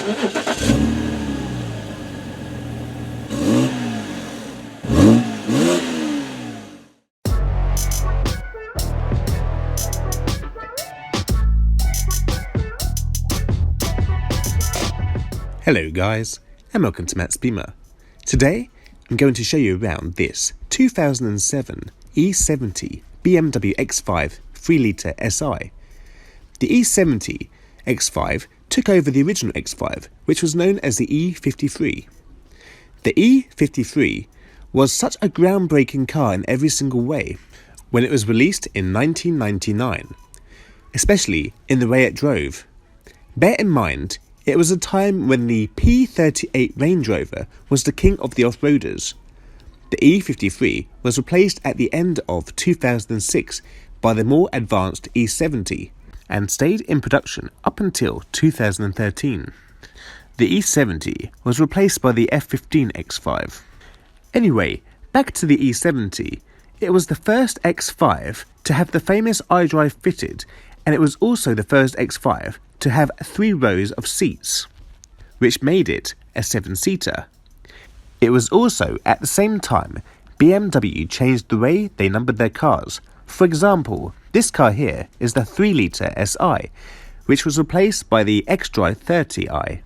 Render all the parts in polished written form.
Hello guys, and welcome to MATTSBEAMER. Today I'm going to show you around this 2007 E70 BMW X5 3-litre SI. The E70 X5 took over the original X5, which was known as the E53. The E53 was such a groundbreaking car in every single way when it was released in 1999, especially in the way it drove. Bear in mind, it was a time when the P38 Range Rover was the king of the off-roaders. The E53 was replaced at the end of 2006 by the more advanced E70 and stayed in production up until 2013. The E70 was replaced by the F15 X5. Anyway, back to the E70. It was the first X5 to have the famous iDrive fitted, and it was also the first X5 to have 3 rows of seats, which made it a 7-seater. It was also at the same time BMW changed the way they numbered their cars. For example, this car here is the 3-litre SI, which was replaced by the xDrive 30i,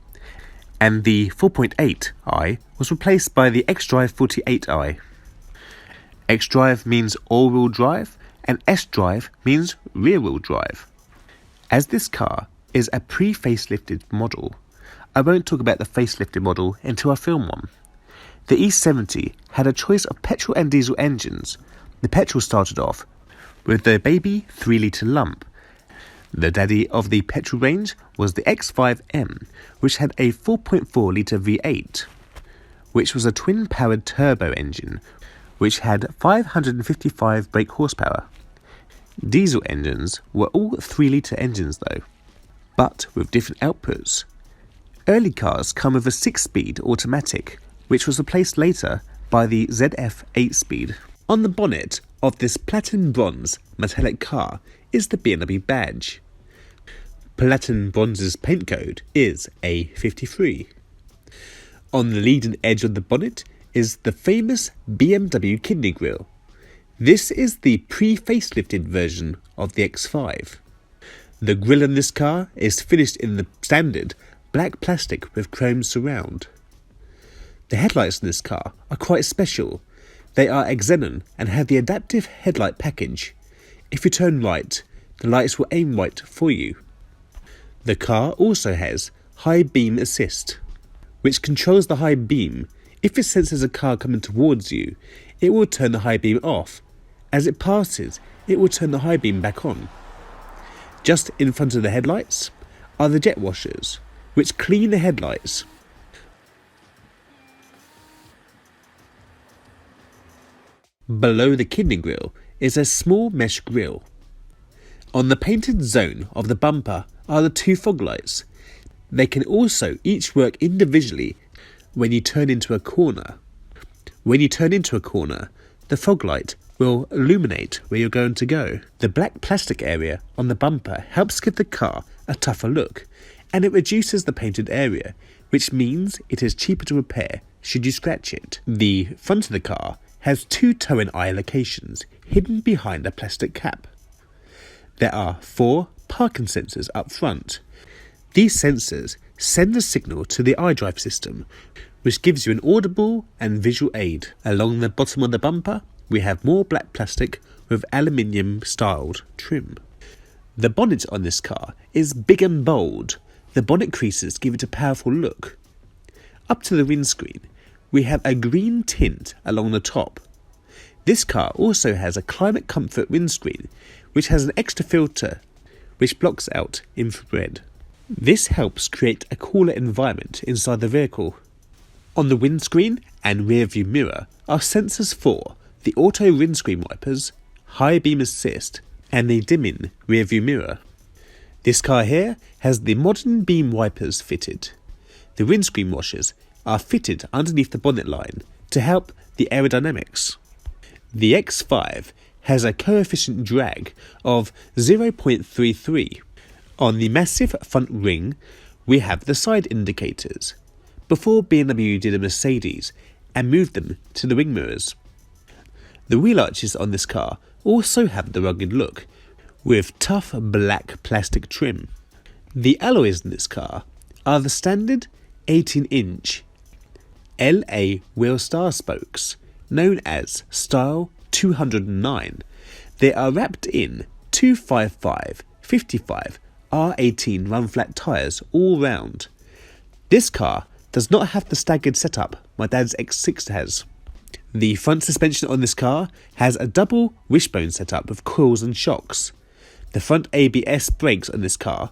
and the 4.8i was replaced by the xDrive 48i. xDrive means all-wheel drive, and S-Drive means rear-wheel drive. As this car is a pre-facelifted model, I won't talk about the facelifted model until I film one. The E70 had a choice of petrol and diesel engines. The petrol started off with the baby 3-litre lump. The daddy of the petrol range was the X5M, which had a 4.4-litre V8, which was a twin-powered turbo engine, which had 555 brake horsepower. Diesel engines were all 3-litre engines though, but with different outputs. Early cars come with a 6-speed automatic, which was replaced later by the ZF 8-speed. On the bonnet of this platinum bronze metallic car is the BMW badge. Platinum bronze's paint code is A53. On the leading edge of the bonnet is the famous BMW kidney grille. This is the pre-facelifted version of the X5. The grille in this car is finished in the standard black plastic with chrome surround. The headlights in this car are quite special. They are xenon and have the adaptive headlight package. If you turn right, the lights will aim right for you. The car also has high beam assist, which controls the high beam. If it senses a car coming towards you, it will turn the high beam off. As it passes, it will turn the high beam back on. Just in front of the headlights are the jet washers, which clean the headlights. Below the kidney grille is a small mesh grille. On the painted zone of the bumper are the 2 fog lights. They can also each work individually when you turn into a corner. When you turn into a corner, the fog light will illuminate where you're going to go. The black plastic area on the bumper helps give the car a tougher look, and it reduces the painted area, which means it is cheaper to repair should you scratch it. The front of the car has 2 toe and eye locations hidden behind a plastic cap. There are 4 parking sensors up front. These sensors send a signal to the iDrive system, which gives you an audible and visual aid. Along the bottom of the bumper, we have more black plastic with aluminium styled trim. The bonnet on this car is big and bold. The bonnet creases give it a powerful look. Up to the windscreen, we have a green tint along the top. This car also has a climate comfort windscreen, which has an extra filter which blocks out infrared. This helps create a cooler environment inside the vehicle. On the windscreen and rear view mirror are sensors for the auto windscreen wipers, high beam assist, and the dimming rear view mirror. This car here has the modern beam wipers fitted. The windscreen washers are fitted underneath the bonnet line to help the aerodynamics. The X5 has a coefficient drag of 0.33. On the massive front ring, we have the side indicators, before BMW did a Mercedes and moved them to the wing mirrors. The wheel arches on this car also have the rugged look, with tough black plastic trim. The alloys in this car are the standard 18-inch LA wheel star spokes, known as Style 209. They are wrapped in 255/55 R18 run flat tyres all round. This car does not have the staggered setup my dad's X6 has. The front suspension on this car has a double wishbone setup with coils and shocks. The front ABS brakes on this car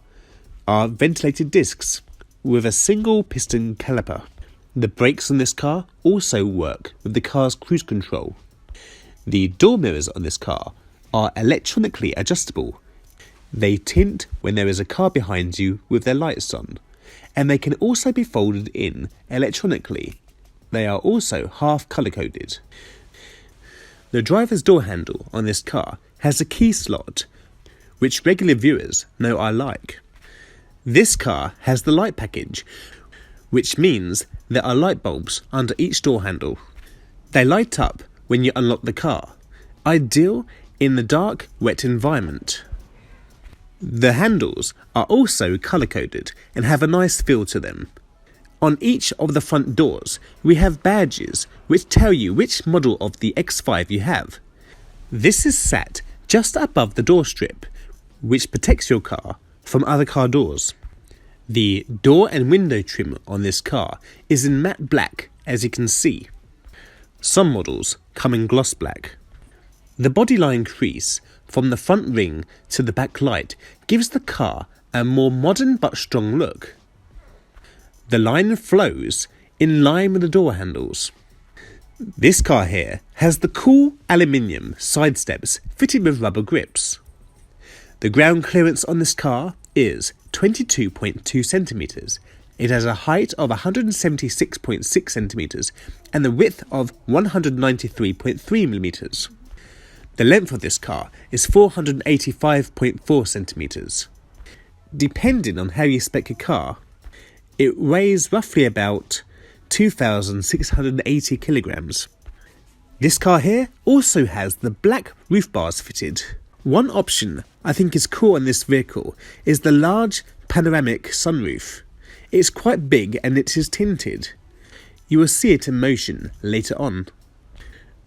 are ventilated discs with a single piston caliper. The brakes on this car also work with the car's cruise control. The door mirrors on this car are electronically adjustable. They tint when there is a car behind you with their lights on, and they can also be folded in electronically. They are also half colour coded. The driver's door handle on this car has a key slot, which regular viewers know I like. This car has the light package, which means there are light bulbs under each door handle. They light up when you unlock the car, ideal in the dark, wet environment. The handles are also colour-coded and have a nice feel to them. On each of the front doors, we have badges which tell you which model of the X5 you have. This is sat just above the door strip, which protects your car from other car doors. The door and window trim on this car is in matte black, as you can see. Some models come in gloss black. The bodyline crease from the front ring to the back light gives the car a more modern but strong look. The line flows in line with the door handles. This car here has the cool aluminium side steps fitted with rubber grips. The ground clearance on this car is 22.2 centimeters. It has a height of 176.6 centimeters and the width of 193.3 millimeters. The length of this car is 485.4 centimeters. Depending on how you spec your car, it weighs roughly about 2,680 kilograms. This car here also has the black roof bars fitted. One option I think is cool on this vehicle is the large panoramic sunroof. It's quite big and it is tinted. You will see it in motion later on.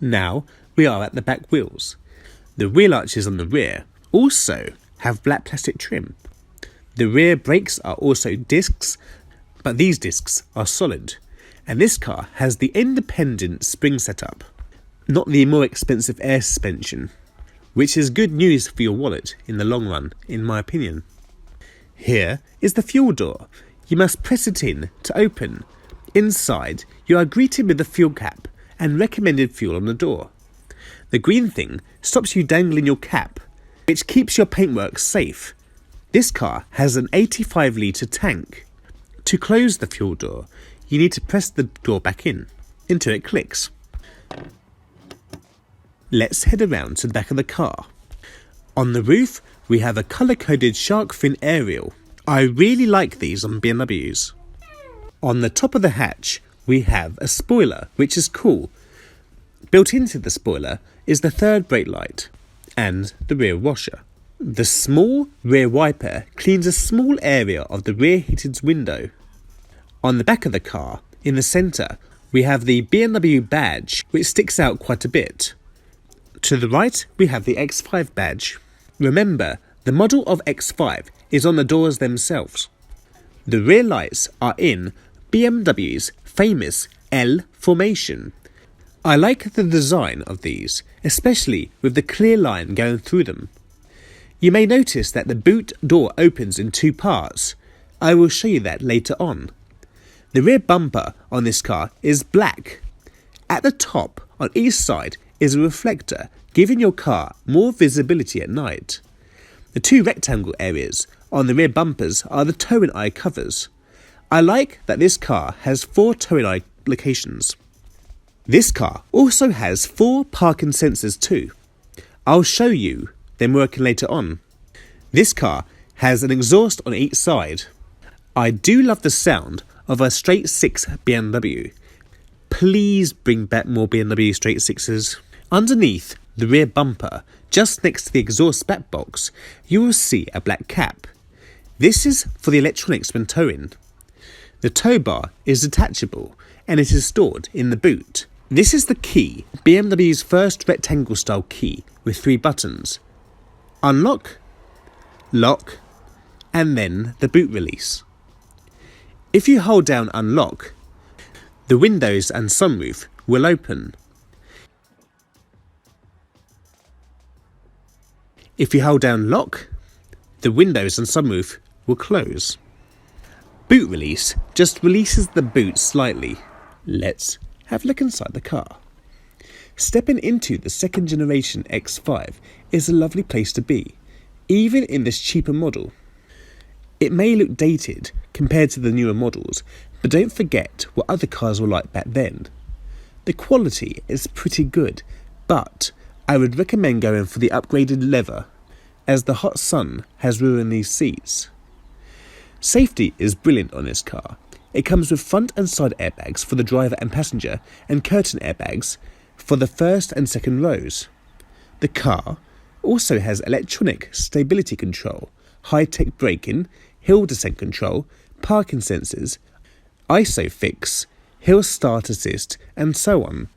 Now we are at the back wheels. The wheel arches on the rear also have black plastic trim. The rear brakes are also discs, but these discs are solid, and this car has the independent spring setup, not the more expensive air suspension, which is good news for your wallet in the long run, in my opinion. Here is the fuel door. You must press it in to open. Inside, you are greeted with the fuel cap and recommended fuel on the door. The green thing stops you dangling your cap, which keeps your paintwork safe. This car has an 85-litre tank. To close the fuel door, you need to press the door back in until it clicks. Let's head around to the back of the car. On the roof, we have a colour-coded shark fin aerial. I really like these on BMWs. On the top of the hatch, we have a spoiler, which is cool. Built into the spoiler is the third brake light and the rear washer. The small rear wiper cleans a small area of the rear heated window. On the back of the car, in the centre, we have the BMW badge, which sticks out quite a bit. To the right, we have the X5 badge. Remember, the model of X5 is on the doors themselves. The rear lights are in BMW's famous L formation. I like the design of these, especially with the clear line going through them. You may notice that the boot door opens in two parts. I will show you that later on. The rear bumper on this car is black. At the top, on each side, is a reflector, giving your car more visibility at night. The two rectangle areas on the rear bumpers are the towing eye covers. I like that this car has 4 towing eye locations. This car also has 4 parking sensors too. I'll show you them working later on. This car has an exhaust on each side. I do love the sound of a straight 6 BMW. Please bring back more BMW straight 6s. Underneath the rear bumper, just next to the exhaust back box, you will see a black cap. This is for the electronics when towing. The tow bar is detachable and it is stored in the boot. This is the key, BMW's first rectangle style key with 3 buttons. Unlock, lock, and then the boot release. If you hold down unlock, the windows and sunroof will open. If you hold down lock, the windows and sunroof will close. Boot release just releases the boot slightly. Let's have a look inside the car. Stepping into the second generation X5 is a lovely place to be, even in this cheaper model. It may look dated compared to the newer models, but don't forget what other cars were like back then. The quality is pretty good, but I would recommend going for the upgraded leather, as the hot sun has ruined these seats. Safety is brilliant on this car. It comes with front and side airbags for the driver and passenger, and curtain airbags for the first and second rows. The car also has electronic stability control, high-tech braking, hill descent control, parking sensors, ISOFIX, hill start assist, and so on.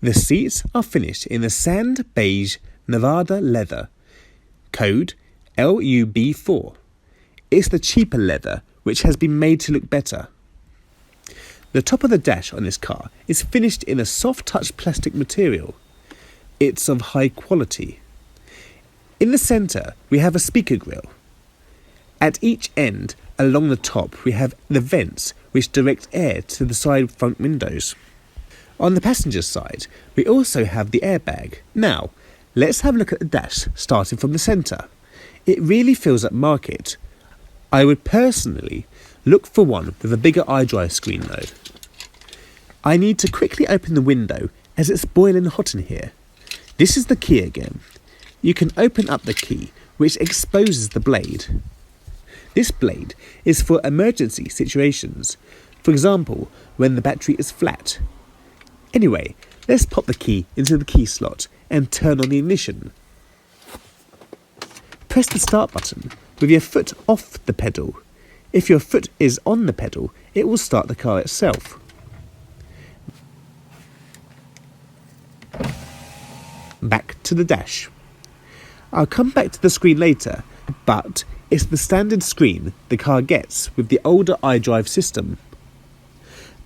The seats are finished in a sand beige Nevada leather, code LUB4. It's the cheaper leather which has been made to look better. The top of the dash on this car is finished in a soft touch plastic material. It's of high quality. In the centre we have a speaker grille. At each end along the top we have the vents which direct air to the side front windows. On the passenger side we also have the airbag. Now let's have a look at the dash starting from the centre. It really feels upmarket. I would personally look for one with a bigger iDrive screen though. I need to quickly open the window as it's boiling hot in here. This is the key again. You can open up the key which exposes the blade. This blade is for emergency situations, for example when the battery is flat. Anyway, let's pop the key into the key slot and turn on the ignition. Press the start button with your foot off the pedal. If your foot is on the pedal, it will start the car itself. Back to the dash. I'll come back to the screen later, but it's the standard screen the car gets with the older iDrive system.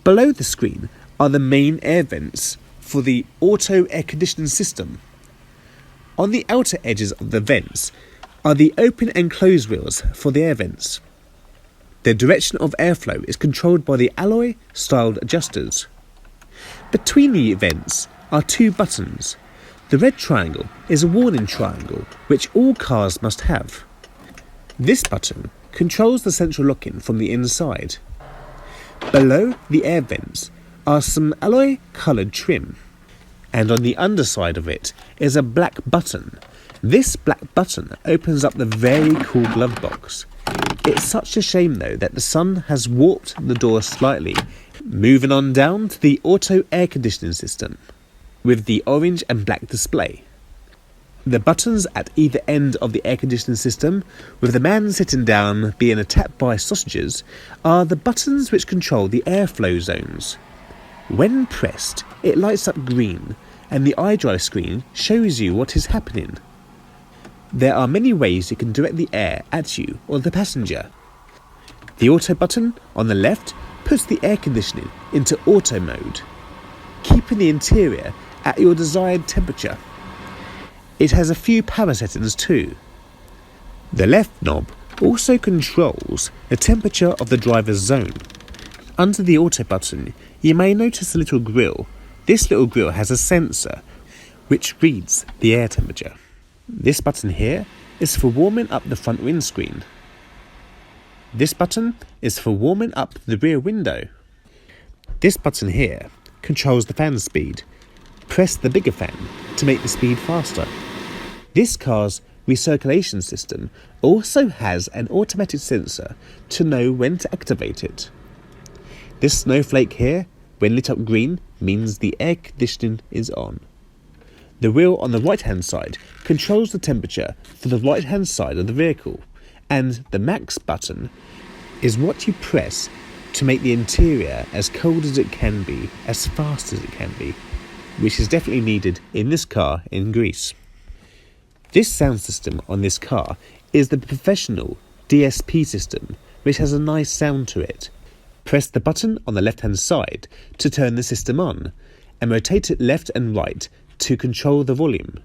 Below the screen are the main air vents for the auto air conditioning system. On the outer edges of the vents are the open and close wheels for the air vents. The direction of airflow is controlled by the alloy styled adjusters. Between the vents are 2 buttons. The red triangle is a warning triangle which all cars must have. This button controls the central lock-in from the inside. Below the air vents are some alloy coloured trim, and on the underside of it is a black button. This black button opens up the very cool glove box. It's such a shame though that the sun has warped the door slightly. Moving on down to the auto air conditioning system with the orange and black display. The buttons at either end of the air conditioning system, with the man sitting down being attacked by sausages, are the buttons which control the airflow zones. When pressed, it lights up green and the iDrive screen shows you what is happening. There are many ways you can direct the air at you or the passenger. The auto button on the left puts the air conditioning into auto mode, keeping the interior at your desired temperature. It has a few power settings too. The left knob also controls the temperature of the driver's zone. Under the auto button, you may notice a little grille. This little grille has a sensor which reads the air temperature. This button here is for warming up the front windscreen. This button is for warming up the rear window. This button here controls the fan speed. Press the bigger fan to make the speed faster. This car's recirculation system also has an automatic sensor to know when to activate it. This snowflake here, when lit up green, means the air conditioning is on. The wheel on the right hand side controls the temperature for the right hand side of the vehicle, and the max button is what you press to make the interior as cold as it can be, as fast as it can be, which is definitely needed in this car in Greece. This sound system on this car is the professional DSP system, which has a nice sound to it. Press the button on the left hand side to turn the system on, and rotate it left and right to control the volume.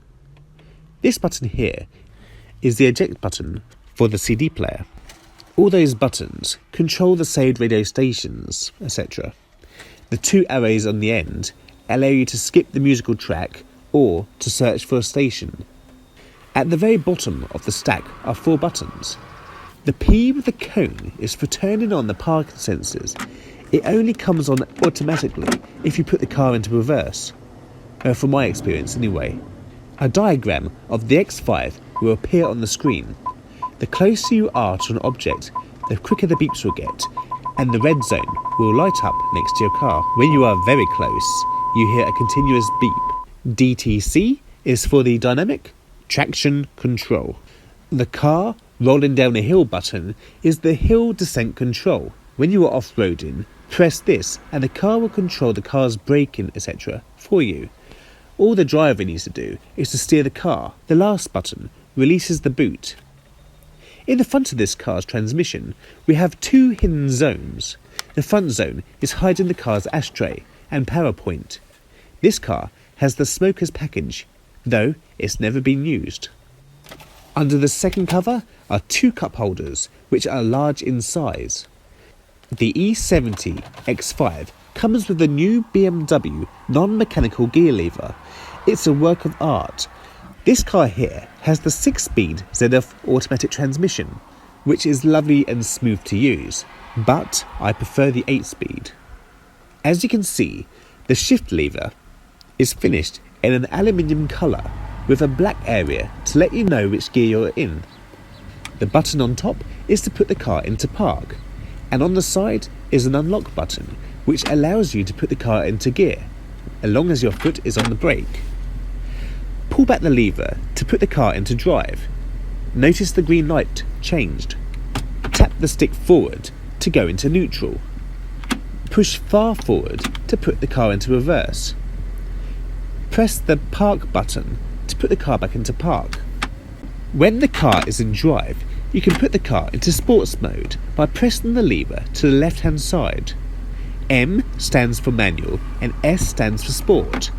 This button here is the eject button for the CD player. All those buttons control the saved radio stations, etc. The two arrows on the end allow you to skip the musical track or to search for a station. At the very bottom of the stack are 4 buttons. The P with the cone is for turning on the parking sensors. It only comes on automatically if you put the car into reverse. From my experience anyway. A diagram of the X5 will appear on the screen. The closer you are to an object, the quicker the beeps will get, and the red zone will light up next to your car. When you are very close, you hear a continuous beep. DTC is for the dynamic traction control. The car rolling down a hill button is the hill descent control. When you are off-roading, press this and the car will control the car's braking, etc. for you. All the driver needs to do is to steer the car. The last button releases the boot. In the front of this car's transmission, we have 2 hidden zones. The front zone is hiding the car's ashtray and power point. This car has the smoker's package, though it's never been used. Under the second cover are 2 cup holders, which are large in size. The E70 X5 comes with a new BMW non-mechanical gear lever. It's a work of art. This car here has the 6-speed ZF automatic transmission, which is lovely and smooth to use, but I prefer the 8-speed. As you can see, the shift lever is finished in an aluminium colour with a black area to let you know which gear you're in. The button on top is to put the car into park, and on the side is an unlock button which allows you to put the car into gear, as long as your foot is on the brake. Pull back the lever to put the car into drive. Notice the green light changed. Tap the stick forward to go into neutral. Push far forward to put the car into reverse. Press the park button to put the car back into park. When the car is in drive, you can put the car into sports mode by pressing the lever to the left hand side. M stands for manual and S stands for sport.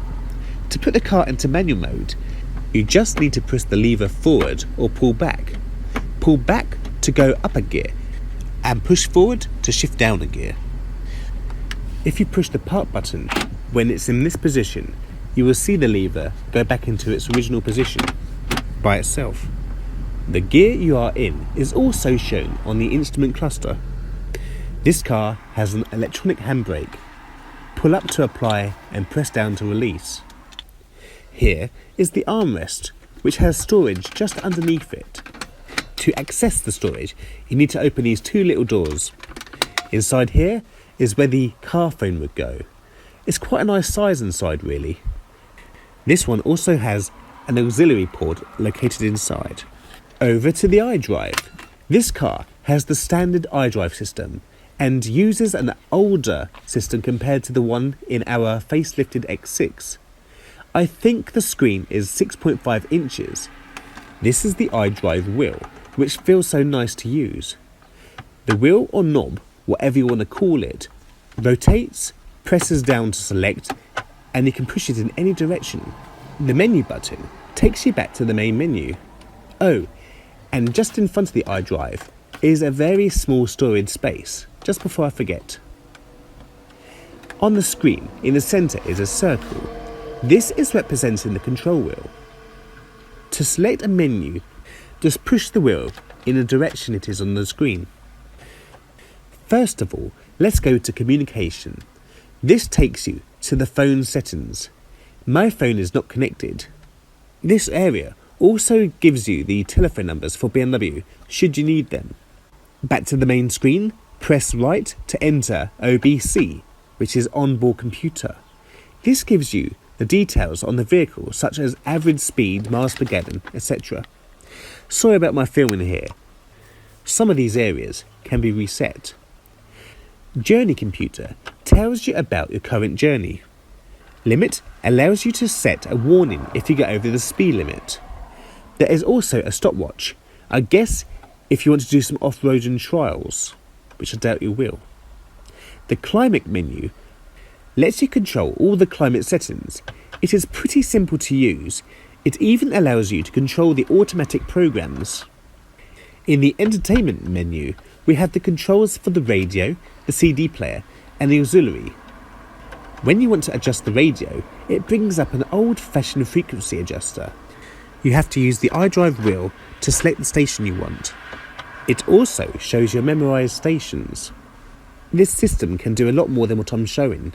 To put the car into manual mode, you just need to press the lever forward or pull back. Pull back to go up a gear and push forward to shift down a gear. If you push the park button when it's in this position, you will see the lever go back into its original position by itself. The gear you are in is also shown on the instrument cluster. This car has an electronic handbrake. Pull up to apply and press down to release. Here is the armrest, which has storage just underneath it. To access the storage, you need to open these 2 little doors. Inside here is where the car phone would go. It's quite a nice size inside really. This one also has an auxiliary port located inside. Over to the iDrive. This car has the standard iDrive system and uses an older system compared to the one in our facelifted X6. I think the screen is 6.5 inches. This is the iDrive wheel, which feels so nice to use. The wheel or knob, whatever you want to call it, rotates, presses down to select, and you can push it in any direction. The menu button takes you back to the main menu. Oh, and just in front of the iDrive is a very small storage space, just before I forget. On the screen, in the centre is a circle. This is representing the control wheel. To select a menu, just push the wheel in the direction it is on the screen. First of all, let's go to communication. This takes you to the phone settings. My phone is not connected. This area also gives you the telephone numbers for BMW should you need them. Back to the main screen, press right to enter OBC, which is onboard computer. This gives you the details on the vehicle such as average speed, miles per gallon, etc. Sorry about my filming here. Some of these areas can be reset. Journey computer tells you about your current journey. Limit allows you to set a warning if you go over the speed limit. There is also a stopwatch, I guess if you want to do some off-roading trials, which I doubt you will. The climate menu lets you control all the climate settings. It is pretty simple to use. It even allows you to control the automatic programs. In the entertainment menu, we have the controls for the radio, the CD player, and the auxiliary. When you want to adjust the radio, it brings up an old-fashioned frequency adjuster. You have to use the iDrive wheel to select the station you want. It also shows your memorized stations. This system can do a lot more than what I'm showing.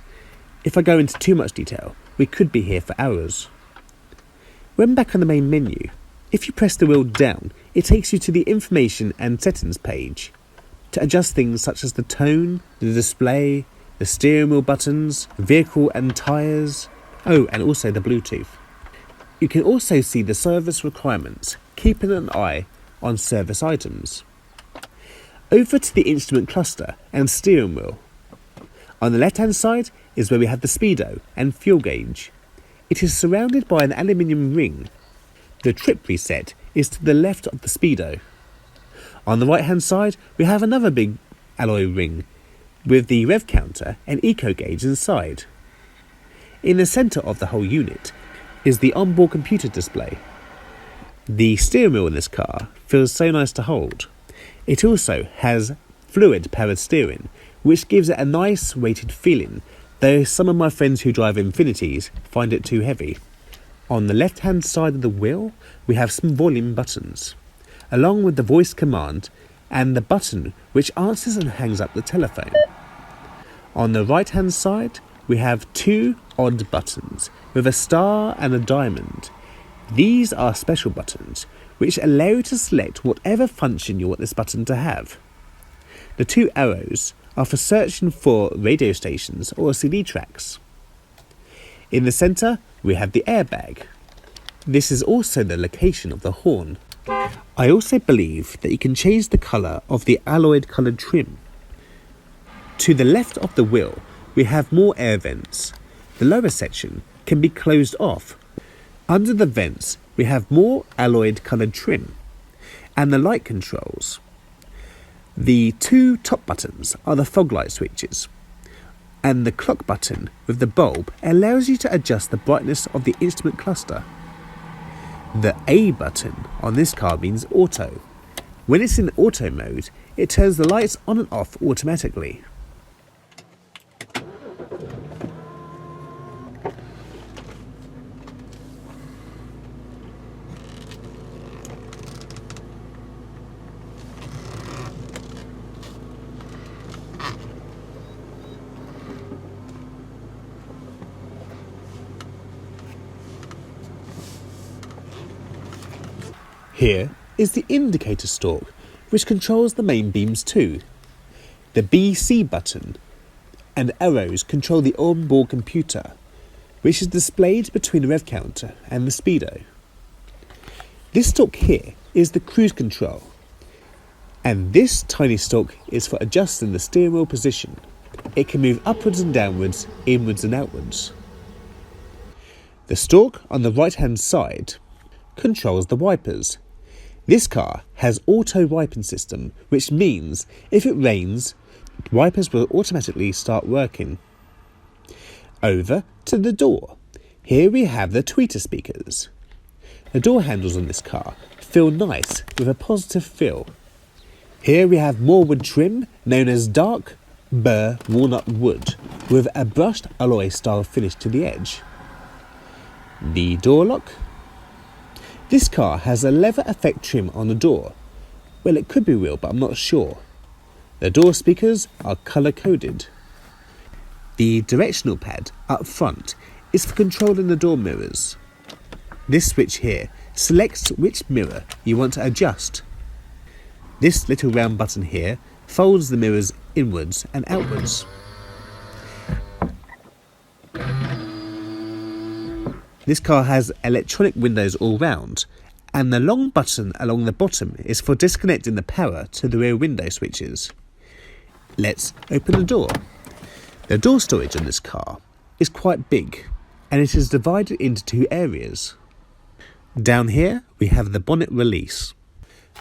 If I go into too much detail, we could be here for hours. When back on the main menu, if you press the wheel down, it takes you to the information and settings page to adjust things such as the tone, the display, the steering wheel buttons, vehicle and tyres, and also the Bluetooth. You can also see the service requirements, keeping an eye on service items. Over to the instrument cluster and steering wheel. On the left hand side is where we have the speedo and fuel gauge. It is surrounded by an aluminium ring. The trip reset is to the left of the speedo. On the right hand side we have another big alloy ring with the rev counter and eco gauge inside. In the centre of the whole unit is the onboard computer display. The steering wheel in this car feels so nice to hold. It also has fluid powered steering, which gives it a nice weighted feeling, though some of my friends who drive Infinitis find it too heavy. On the left hand side of the wheel we have some volume buttons, along with the voice command and the button which answers and hangs up the telephone. On the right hand side we have two odd buttons with a star and a diamond. These are special buttons which allow you to select whatever function you want this button to have. The two arrows are for searching for radio stations or CD tracks. In the centre we have the airbag. This is also the location of the horn. I also believe that you can change the colour of the alloyed coloured trim. To the left of the wheel we have more air vents. The lower section can be closed off. Under the vents we have more alloyed coloured trim and the light controls. The two top buttons are the fog light switches, and the clock button with the bulb allows you to adjust the brightness of the instrument cluster. The A button on this car means auto. When it's in auto mode, it turns the lights on and off automatically. Here is the indicator stalk, which controls the main beams too. The BC button and arrows control the onboard computer, which is displayed between the rev counter and the speedo. This stalk here is the cruise control, and this tiny stalk is for adjusting the steering wheel position. It can move upwards and downwards, inwards and outwards. The stalk on the right hand side controls the wipers. This car has auto wiping system, which means if it rains, wipers will automatically start working. Over to the door. Here we have the tweeter speakers. The door handles on this car feel nice with a positive feel. Here we have more wood trim known as dark burr walnut wood with a brushed alloy style finish to the edge. The door lock. This car has a leather effect trim on the door. Well, it could be real, but I'm not sure. The door speakers are colour coded. The directional pad up front is for controlling the door mirrors. This switch here Select which mirror you want to adjust. This little round button here folds the mirrors inwards and outwards. This car has electronic windows all round, and the long button along the bottom is for disconnecting the power to the rear window switches. Let's open the door. The door storage on this car is quite big, and it is divided into two areas. Down here we have the bonnet release.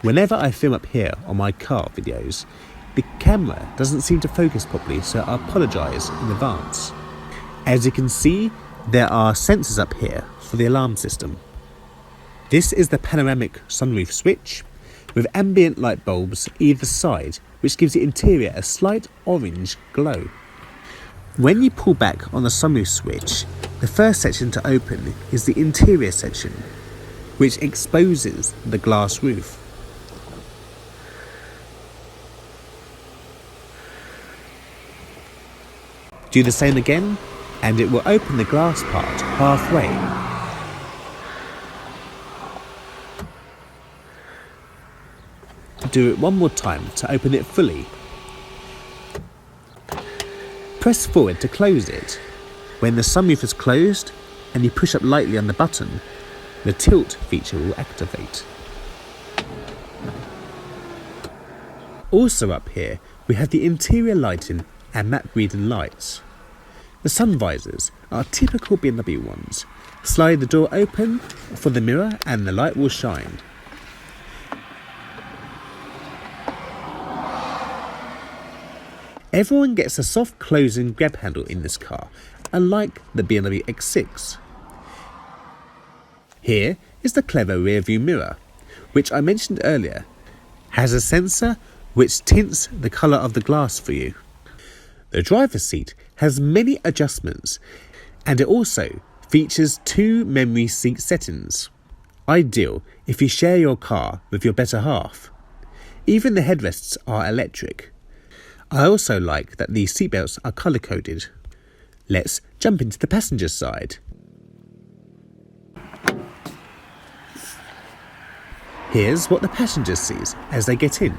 Whenever I film up here on my car videos, the camera doesn't seem to focus properly, so I apologise in advance. As you can see, there are sensors up here for the alarm system. This is the panoramic sunroof switch with ambient light bulbs either side, which gives the interior a slight orange glow. When you pull back on the sunroof switch, the first section to open is the interior section, which exposes the glass roof. Do the same again, and it will open the glass part halfway. Do it one more time to open it fully. Press forward to close it. When the sunroof is closed and you push up lightly on the button, the tilt feature will activate. Also up here we have the interior lighting and matte reading lights. The sun visors are typical BMW ones. Slide the door open for the mirror and the light will shine. Everyone gets a soft closing grab handle in this car, unlike the BMW X6. Here is the clever rear view mirror, which I mentioned earlier, has a sensor which tints the colour of the glass for you. The driver's seat has many adjustments, and it also features 2 memory seat settings, ideal if you share your car with your better half. Even the headrests are electric. I also like that the seatbelts are colour coded. Let's jump into the passenger side. Here's what the passenger sees as they get in.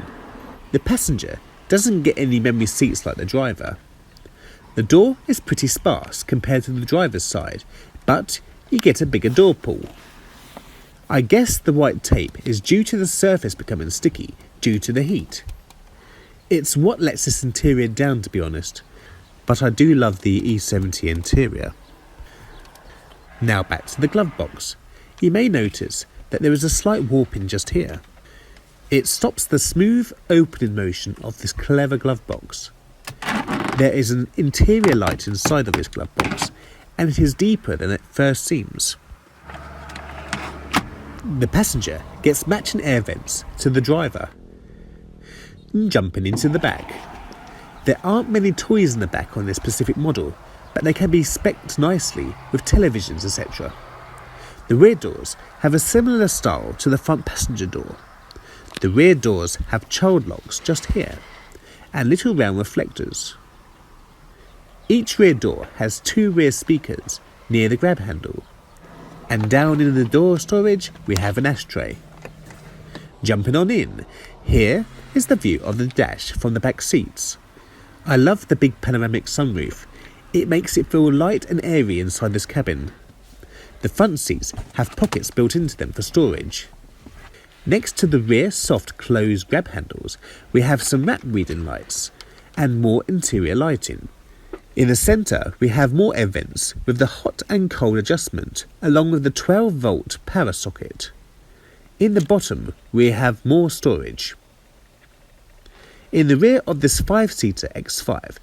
The passenger doesn't get any memory seats like the driver. The door is pretty sparse compared to the driver's side, but you get a bigger door pull. I guess the white tape is due to the surface becoming sticky due to the heat. It's what lets this interior down, to be honest, but I do love the E70 interior. Now back to the glove box. You may notice that there is a slight warping just here. It stops the smooth opening motion of this clever glove box. There is an interior light inside of this glove box, and it is deeper than it first seems. The passenger gets matching air vents to the driver. Jumping into the back. There aren't many toys in the back on this specific model, but they can be specced nicely with televisions, etc. The rear doors have a similar style to the front passenger door. The rear doors have child locks just here, and little round reflectors. Each rear door has 2 rear speakers near the grab handle, and down in the door storage we have an ashtray. Jumping on in, here is the view of the dash from the back seats. I love the big panoramic sunroof. It makes it feel light and airy inside this cabin. The front seats have pockets built into them for storage. Next to the rear soft closed grab handles, we have some matte reading lights and more interior lighting. In the centre we have more air vents with the hot and cold adjustment along with the 12-volt power socket. In the bottom we have more storage. In the rear of this 5-seater X5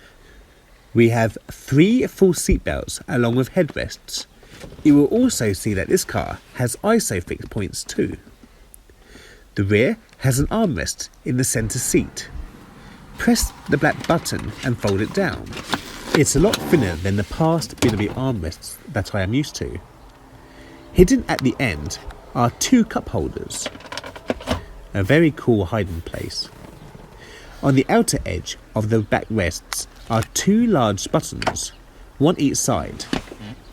we have 3 full seatbelts along with headrests. You will also see that this car has ISOFIX points too. The rear has an armrest in the centre seat. Press the black button and fold it down. It's a lot thinner than the past BMW armrests that I am used to. Hidden at the end are 2 cup holders. A very cool hiding place. On the outer edge of the backrests are 2 large buttons, one each side.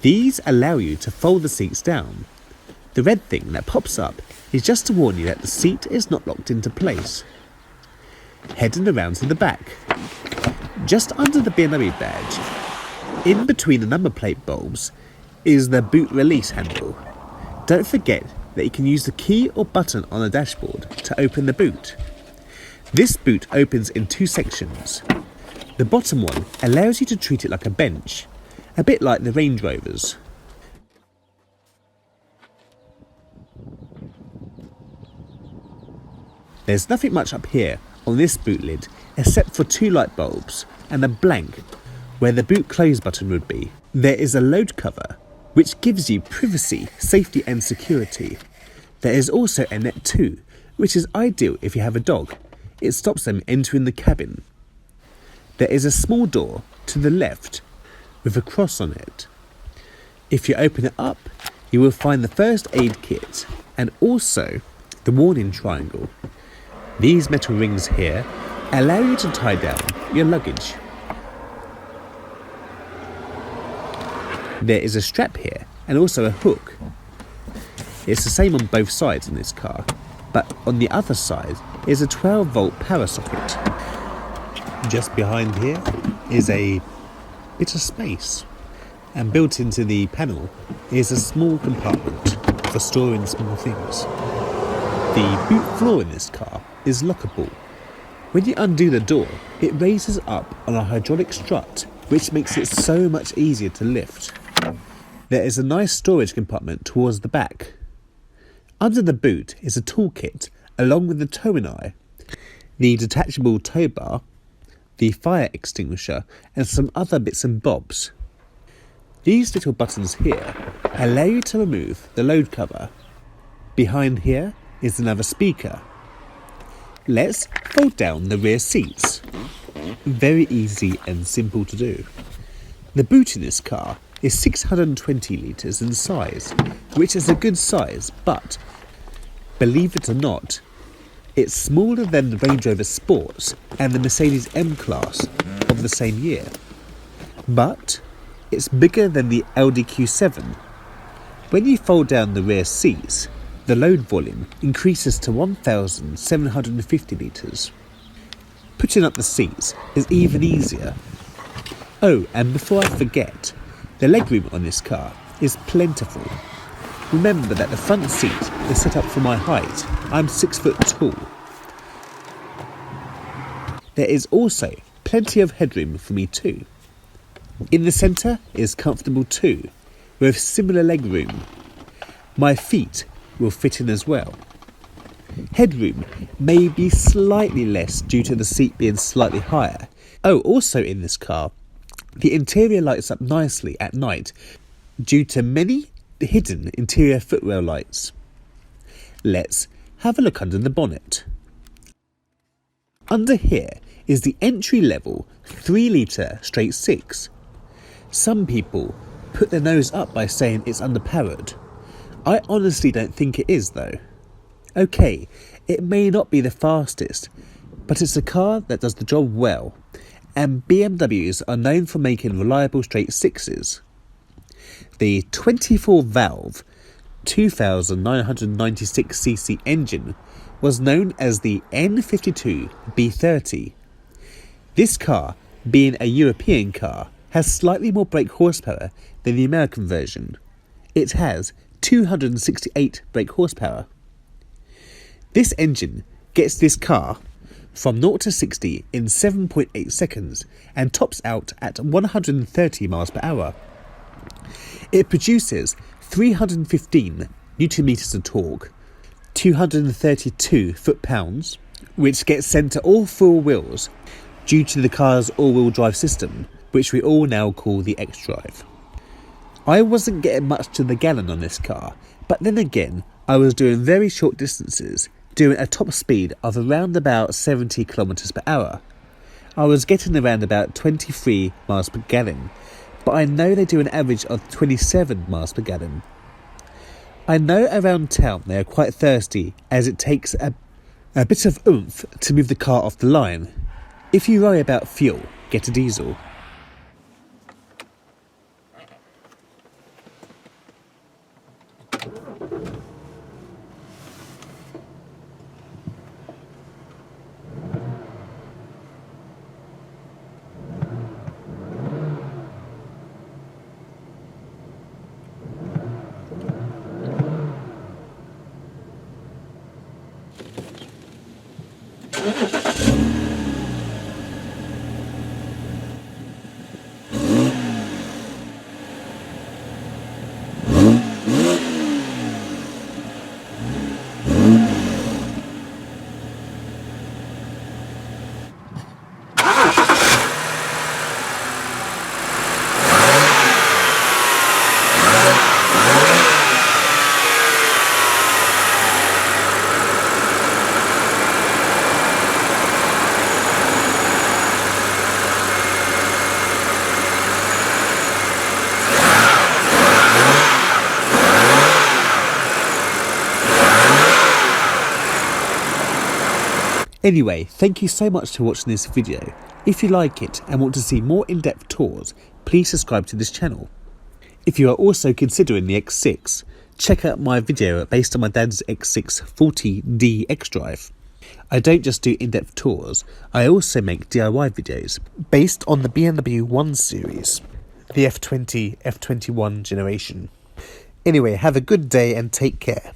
These allow you to fold the seats down. The red thing that pops up is just to warn you that the seat is not locked into place. Heading around to the back. Just under the BMW badge, in between the number plate bulbs, is the boot release handle. Don't forget that you can use the key or button on the dashboard to open the boot. This boot opens in two sections. The bottom one allows you to treat it like a bench, a bit like the Range Rovers. There's nothing much up here on this boot lid except for two light bulbs and a blank where the boot close button would be. There is a load cover which gives you privacy, safety and security. There is also a net too, which is ideal if you have a dog. It stops them entering the cabin. There is a small door to the left with a cross on it. If you open it up, you will find the first aid kit and also the warning triangle. These metal rings here allow you to tie down your luggage. There is a strap here and also a hook. It's the same on both sides in this car, but on the other side is a 12-volt power socket. Just behind here is a bit of space, and built into the panel is a small compartment for storing small things. The boot floor in this car is lockable. When you undo the door, it raises up on a hydraulic strut, which makes it so much easier to lift. There is a nice storage compartment towards the back. Under the boot is a toolkit along with the towing eye, the detachable tow bar, the fire extinguisher and some other bits and bobs. These little buttons here allow you to remove the load cover. Behind here is another speaker. Let's fold down the rear seats. Very easy and simple to do. The boot in this car is 620 litres in size, which is a good size, but believe it or not, it's smaller than the Range Rover Sports and the Mercedes M-Class of the same year. But it's bigger than the Audi Q7. When you fold down the rear seats, the load volume increases to 1,750 litres. Putting up the seats is even easier. Oh, and before I forget, the legroom on this car is plentiful. Remember that the front seat is set up for my height. I'm 6 foot tall. There is also plenty of headroom for me too. In the centre is comfortable too, with similar legroom. My feet will fit in as well. Headroom may be slightly less due to the seat being slightly higher. Oh, also in this car, the interior lights up nicely at night due to many hidden interior footwell lights. Let's have a look under the bonnet. Under here is the entry-level 3-litre straight 6. Some people put their nose up by saying it's underpowered. I honestly don't think it is though. Okay, it may not be the fastest, but it's a car that does the job well, and BMWs are known for making reliable straight 6s. The 24-valve 2,996cc engine was known as the N52 B30. This car, being a European car, has slightly more brake horsepower than the American version. It has 268 brake horsepower. This engine gets this car from 0 to 60 in 7.8 seconds and tops out at 130 miles per hour. It produces 315 Newton meters of torque, 232 foot-pounds, which gets sent to all four wheels due to the car's all-wheel drive system, which we all now call the X-Drive. I wasn't getting much to the gallon on this car, but then again, I was doing very short distances, doing a top speed of around about 70 kilometers per hour. I was getting around about 23 miles per gallon, but I know they do an average of 27 miles per gallon. I know around town they are quite thirsty, as it takes a bit of oomph to move the car off the line. If you worry about fuel, get a diesel. Anyway, thank you so much for watching this video. If you like it and want to see more in-depth tours, please subscribe to this channel. If you are also considering the X6, check out my video based on my dad's X6 40D xDrive. I don't just do in-depth tours, I also make DIY videos based on the BMW 1 series, the F20, F21 generation. Anyway, have a good day and take care.